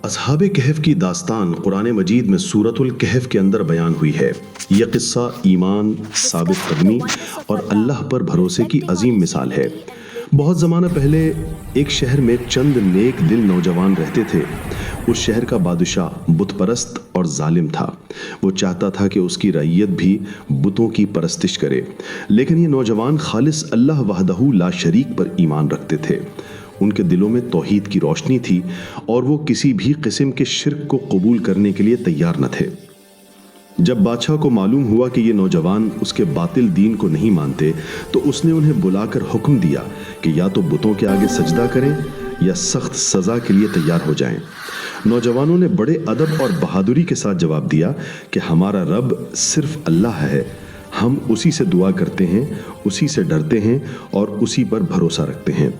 اصحاب کہف کی داستان قرآن مجید میں سورۃ الکہف کے اندر بیان ہوئی ہے۔ یہ قصہ ایمان، ثابت قدمی اور اللہ پر بھروسے کی عظیم مثال ہے۔ بہت زمانہ پہلے ایک شہر میں چند نیک دل نوجوان رہتے تھے۔ اس شہر کا بادشاہ بت پرست اور ظالم تھا۔ وہ چاہتا تھا کہ اس کی رعیت بھی بتوں کی پرستش کرے، لیکن یہ نوجوان خالص اللہ وحدہ لا شریک پر ایمان رکھتے تھے۔ ان کے دلوں میں توحید کی روشنی تھی اور وہ کسی بھی قسم کے شرک کو قبول کرنے کے لیے تیار نہ تھے۔ جب بادشاہ کو معلوم ہوا کہ یہ نوجوان اس کے باطل دین کو نہیں مانتے تو اس نے انہیں بلا کر حکم دیا کہ یا تو بتوں کے آگے سجدہ کریں یا سخت سزا کے لیے تیار ہو جائیں۔ نوجوانوں نے بڑے ادب اور بہادری کے ساتھ جواب دیا کہ ہمارا رب صرف اللہ ہے، ہم اسی سے دعا کرتے ہیں، اسی سے ڈرتے ہیں اور اسی پر بھروسہ رکھتے ہیں۔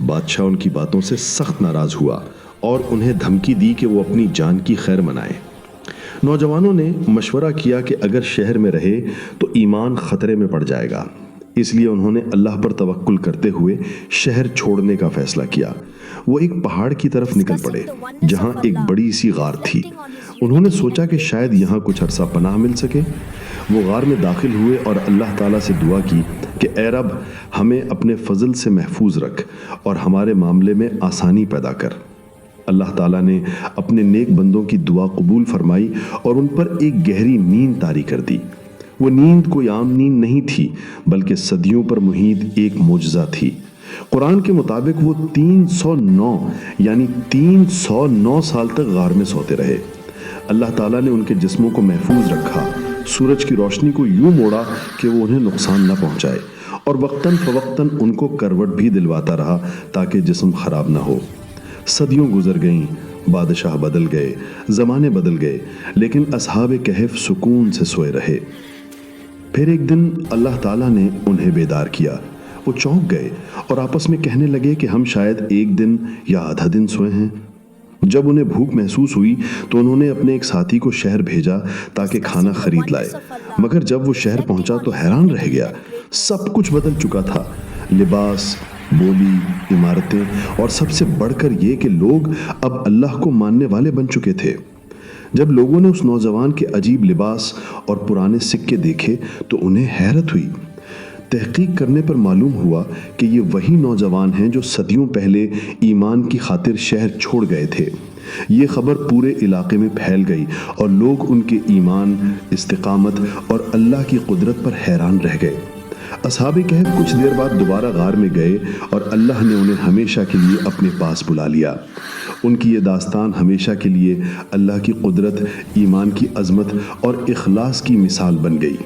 بادشاہ ان کی باتوں سے سخت ناراض ہوا اور انہیں دھمکی دی کہ وہ اپنی جان کی خیر منائیں۔ نوجوانوں نے مشورہ کیا کہ اگر شہر میں رہے تو ایمان خطرے میں پڑ جائے گا، اس لیے انہوں نے اللہ پر توکل کرتے ہوئے شہر چھوڑنے کا فیصلہ کیا۔ وہ ایک پہاڑ کی طرف نکل پڑے جہاں ایک بڑی سی غار تھی۔ انہوں نے سوچا کہ شاید یہاں کچھ عرصہ پناہ مل سکے۔ وہ غار میں داخل ہوئے اور اللہ تعالیٰ سے دعا کی کہ اے رب، ہمیں اپنے فضل سے محفوظ رکھ اور ہمارے معاملے میں آسانی پیدا کر۔ اللہ تعالیٰ نے اپنے نیک بندوں کی دعا قبول فرمائی اور ان پر ایک گہری نیند طاری کر دی۔ وہ نیند کوئی عام نیند نہیں تھی بلکہ صدیوں پر محیط ایک معجزہ تھی۔ قرآن کے مطابق وہ 309 سال تک غار میں سوتے رہے۔ اللہ تعالیٰ نے ان کے جسموں کو محفوظ رکھا، سورج کی روشنی کو یوں موڑا کہ وہ انہیں نقصان نہ پہنچائے، اور وقتاً فوقتاً ان کو کروٹ بھی دلواتا رہا تاکہ جسم خراب نہ ہو۔ صدیوں گزر گئیں، بادشاہ بدل گئے، زمانے بدل گئے، لیکن اصحاب کہف سکون سے سوئے رہے۔ پھر ایک دن اللہ تعالیٰ نے انہیں بیدار کیا۔ وہ چونک گئے اور آپس میں کہنے لگے کہ ہم شاید ایک دن یا آدھا دن سوئے ہیں۔ جب انہیں بھوک محسوس ہوئی تو انہوں نے اپنے ایک ساتھی کو شہر بھیجا تاکہ کھانا خرید لائے، مگر جب وہ شہر پہنچا تو حیران رہ گیا۔ سب کچھ بدل چکا تھا، لباس، بولی، عمارتیں، اور سب سے بڑھ کر یہ کہ لوگ اب اللہ کو ماننے والے بن چکے تھے۔ جب لوگوں نے اس نوجوان کے عجیب لباس اور پرانے سکے دیکھے تو انہیں حیرت ہوئی۔ تحقیق کرنے پر معلوم ہوا کہ یہ وہی نوجوان ہیں جو صدیوں پہلے ایمان کی خاطر شہر چھوڑ گئے تھے۔ یہ خبر پورے علاقے میں پھیل گئی اور لوگ ان کے ایمان، استقامت اور اللہ کی قدرت پر حیران رہ گئے۔ اصحاب کہف کچھ دیر بعد دوبارہ غار میں گئے اور اللہ نے انہیں ہمیشہ کے لیے اپنے پاس بلا لیا۔ ان کی یہ داستان ہمیشہ کے لیے اللہ کی قدرت، ایمان کی عظمت اور اخلاص کی مثال بن گئی۔